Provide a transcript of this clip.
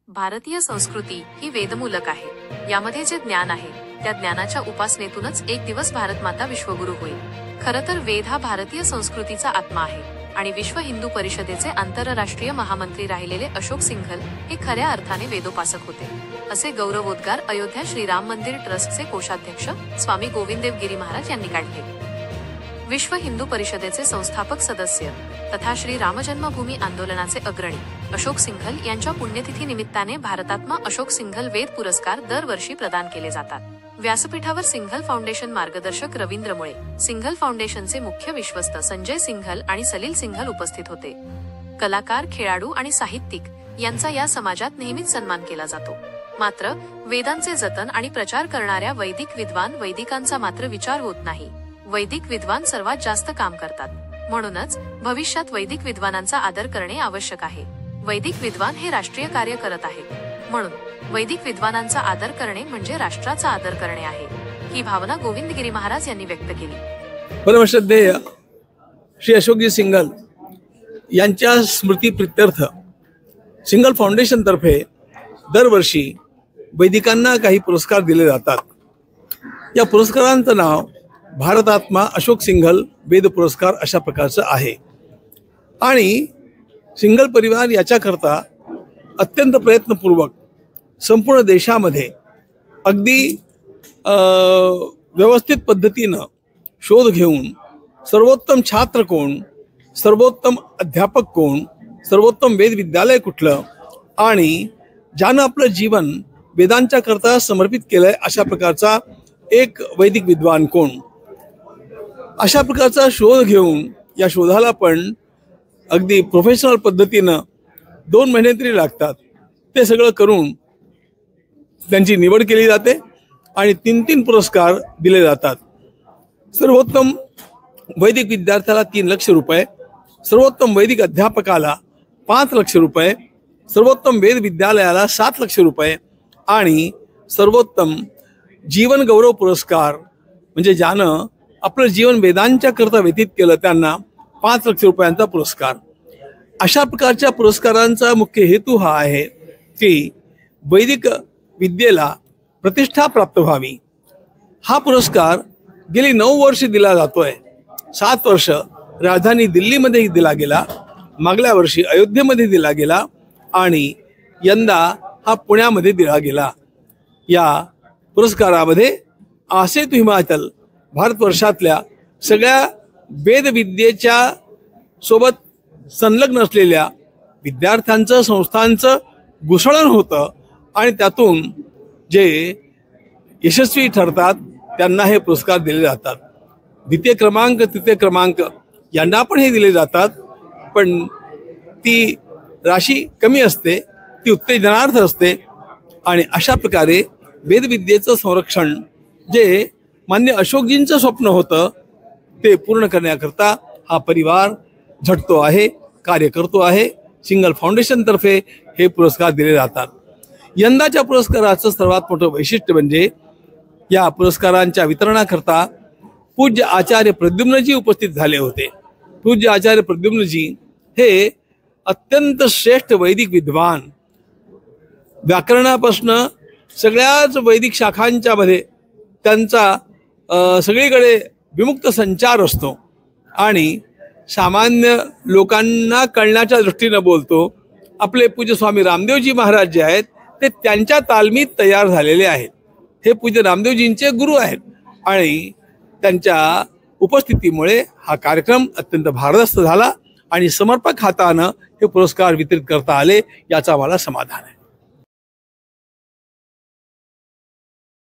भारतीय संस्कृती ही वेदमूलक आहे। यामध्ये जे ज्ञान आहे त्या ज्ञानाच्या उपासनेतूनच एक दिवस भारतमाता विश्वगुरू होईल। खरं तर वेद हा भारतीय संस्कृतीचा आत्मा आहे आणि विश्व हिंदू परिषदेचे आंतरराष्ट्रीय महामंत्री राहिलेले अशोक सिंघल हे खऱ्या अर्थाने वेदोपासक होते, असे गौरवोद्गार अयोध्या श्रीराम मंदिर ट्रस्टचे कोषाध्यक्ष स्वामी गोविंददेव गिरी महाराज यांनी काढले। विश्व हिंदू परिषदेचे संस्थापक सदस्य तथा श्री राम जन्मभूमी आंदोलनाचे अग्रणी अशोक सिंघल यांच्या पुण्यतिथी निमित्ताने भारतात्मा अशोक सिंघल वेद पुरस्कार दरवर्षी प्रदान केले जातात। व्यासपीठावर सिंघल फाउंडेशन मार्गदर्शक रवींद्र मुळे, सिंघल फाउंडेशनचे मुख्य विश्वस्त संजय सिंघल आणि सलील सिंघल उपस्थित होते। कलाकार, खेळाडू आणि साहित्यिक यांचा या समाजात नेहमीच सन्मान केला जातो। मात्र वेदांचे जतन आणि प्रचार करणाऱ्या वैदिक विद्वान वैदिकांचा मात्र विचार होत नाही। वैदिक विद्वान सर्वात जास्त काम करतात, म्हणूनच भविष्यात वैदिक विद्वानांचा आदर करणे आवश्यक आहे। वैदिक विद्वान हे राष्ट्रीय कार्य करत आहेत, म्हणून वैदिक विद्वानांचा आदर करणे म्हणजे राष्ट्राचा आदर करणे आहे, ही भावना गोविंदगिरी महाराज यांनी व्यक्त केली। परमश्रद्धेय श्री अशोकजी सिंघल यांच्या स्मृती प्रित्यर्थ सिंघल फाउंडेशन तर्फे दरवर्षी वैदिकांना काही पुरस्कार दिले जातात। या पुरस्कारांचं नाव भारतात्मा अशोक सिंघल वेद पुरस्कार अशा प्रकारचं आहे आणि सिंघल परिवार याच्याकरता अत्यंत प्रयत्नपूर्वक संपूर्ण देशामध्ये अगदी व्यवस्थित पद्धतीनं शोध घेऊन सर्वोत्तम छात्र कोण, सर्वोत्तम अध्यापक कोण, सर्वोत्तम वेद विद्यालय कुठलं आणि ज्यानं आपलं जीवन वेदांच्या करता समर्पित केलंय अशा प्रकारचा एक वैदिक विद्वान कोण, अशा प्रकारचा शोध घेऊन या शोधाला पण अगदी प्रोफेशनल पद्धतीनं 2 महिने तरी लागतात, ते सगळं करून त्यांची निवड केली जाते आणि 3 पुरस्कार दिले जातात। सर्वोत्तम वैदिक विद्यार्थ्याला 3 लाख रुपये, सर्वोत्तम वैदिक अध्यापकाला 5 लाख रुपये, सर्वोत्तम वेद विद्यालयाला 7 लाख रुपये आणि सर्वोत्तम जीवन गौरव पुरस्कार म्हणजे ज्यानं आपलं जीवन वेदांच्या करता व्यतीत केलं त्यांना 5 लाख रुपयांचा पुरस्कार। अशा प्रकारच्या पुरस्कारांचा मुख्य हेतू हा आहे की वैदिक विद्येला प्रतिष्ठा प्राप्त व्हावी। हा पुरस्कार गेली 9 वर्ष दिला जातोय। 7 वर्ष राजधानी दिल्लीमध्ये दिला गेला, मागल्या वर्षी अयोध्येमध्ये दिला गेला आणि यंदा हा पुण्यामध्ये दिला गेला। या पुरस्कारामध्ये आसेतु हिमाचल भारतवर्षातल्या सगळ्या वेदविद्येच्या सोबत संलग्न असलेल्या विद्यार्थ्यांचं संस्थांचं घुसळण होतं आणि त्यातून जे यशस्वी ठरतात त्यांना हे पुरस्कार दिले जातात। द्वितीय क्रमांक, तृतीय क्रमांक यांना पण हे दिले जातात, पण ती राशी कमी असते, ती उत्तेजनार्थ असते आणि अशा प्रकारे वेदविद्येचं संरक्षण जे मान्य अशोकजींचं स्वप्न होतं ते पूर्ण करण्याकरता हा परिवार झटतो आहे, कार्य करतो आहे। सिंघल फाउंडेशन तर्फे हे पुरस्कार दिले जातात। यंदाच्या पुरस्काराचं सर्वात मोठं वैशिष्ट्य म्हणजे या पुरस्कारांच्या वितरणाकरता पूज्य आचार्य प्रद्युम्नजी उपस्थित झाले होते। पूज्य आचार्य प्रद्युम्नजी हे अत्यंत श्रेष्ठ वैदिक विद्वान, व्याकरणापासून सगळ्याच वैदिक शाखांच्या मध्ये त्यांचा सगळीकडे विमुक्त संचार असतो आणि सामान्य लोकांना कळण्याच्या दृष्टीनं बोलतो। आपले पूज्य स्वामी रामदेवजी महाराज जे आहेत ते त्यांच्या तालमीत तयार झालेले आहेत। हे पूज्य रामदेवजींचे गुरु आहेत आणि त्यांच्या उपस्थितीमुळे हा कार्यक्रम अत्यंत भारदस्त झाला आणि समर्पक हातानं हे पुरस्कार वितरित करता आले, याचा मला समाधान आहे।